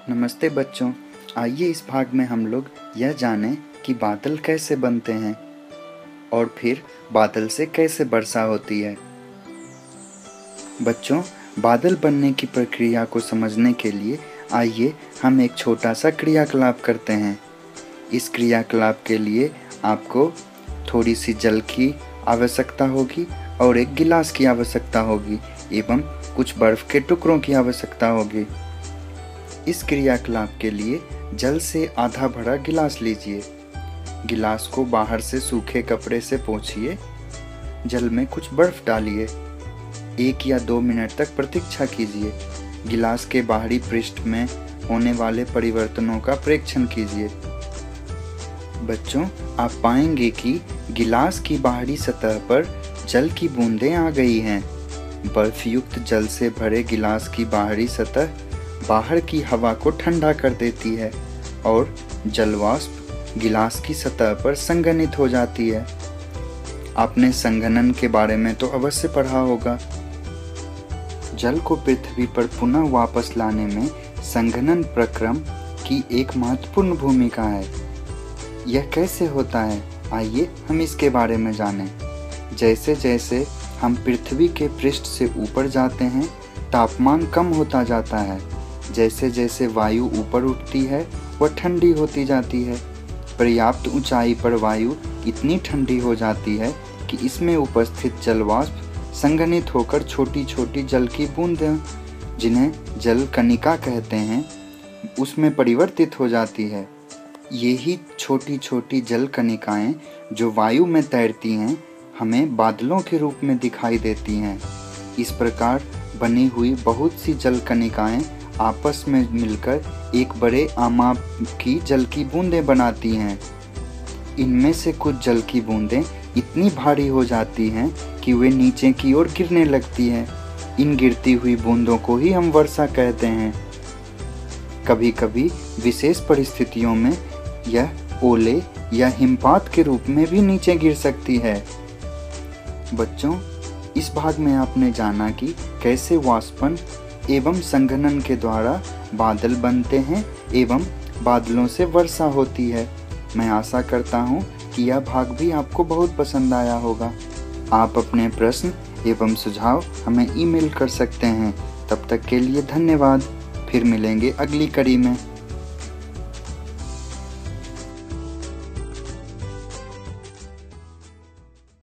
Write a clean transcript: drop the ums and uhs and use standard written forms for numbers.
नमस्ते बच्चों। आइए इस भाग में हम लोग यह जानें कि बादल कैसे बनते हैं और फिर बादल से कैसे वर्षा होती है। बच्चों, बादल बनने की प्रक्रिया को समझने के लिए आइए हम एक छोटा सा क्रियाकलाप करते हैं। इस क्रियाकलाप के लिए आपको थोड़ी सी जल की आवश्यकता होगी और एक गिलास की आवश्यकता होगी एवं कुछ बर्फ के टुकड़ों की आवश्यकता होगी। इस क्रियाकलाप के लिए जल से आधा भरा गिलास लीजिए। गिलास को बाहर से सूखे कपड़े से पोंछिए। जल में कुछ बर्फ डालिए। 1 या 2 मिनट तक प्रतीक्षा कीजिए। गिलास के बाहरी पृष्ठ में होने वाले परिवर्तनों का प्रेक्षण कीजिए। बच्चों, आप पाएंगे कि गिलास की बाहरी सतह पर जल की बूंदें आ गई हैं। बर्फ युक्त जल से भरे गिलास की बाहरी सतह बाहर की हवा को ठंडा कर देती है और जलवाष्प गिलास की सतह पर संघनित हो जाती है। आपने संघनन के बारे में तो अवश्य पढ़ा होगा। जल को पृथ्वी पर पुनः वापस लाने में संघनन प्रक्रम की एक महत्वपूर्ण भूमिका है। यह कैसे होता है, आइए हम इसके बारे में जानें। जैसे जैसे हम पृथ्वी के पृष्ठ से ऊपर जाते हैं, तापमान कम होता जाता है। जैसे जैसे वायु ऊपर उठती है वह ठंडी होती जाती है। पर्याप्त ऊंचाई पर वायु इतनी ठंडी हो जाती है कि इसमें उपस्थित जलवाष्प संघनित होकर छोटी छोटी जल की बूंदें, जिन्हें जल कणिका कहते हैं, उसमें परिवर्तित हो जाती है। यही छोटी छोटी जल कणिकाएं जो वायु में तैरती हैं, हमें बादलों के रूप में दिखाई देती हैं। इस प्रकार बनी हुई बहुत सी जल कणिकाएं आपस में मिलकर एक बड़े आमाप की जल की बूंदें बनाती हैं। इनमें से कुछ जल की बूंदें इतनी भारी हो जाती हैं कि वे नीचे की ओर गिरने लगती हैं। इन गिरती हुई बूंदों को ही हम वर्षा कहते हैं। कभी कभी विशेष परिस्थितियों में यह ओले या हिमपात के रूप में भी नीचे गिर सकती है। बच्चों, इस भाग में आपने जाना कि कैसे वाष्पन एवं संघनन के द्वारा बादल बनते हैं एवं बादलों से वर्षा होती है। मैं आशा करता हूँ कि यह भाग भी आपको बहुत पसंद आया होगा। आप अपने प्रश्न एवं सुझाव हमें ईमेल कर सकते हैं। तब तक के लिए धन्यवाद। फिर मिलेंगे अगली कड़ी में।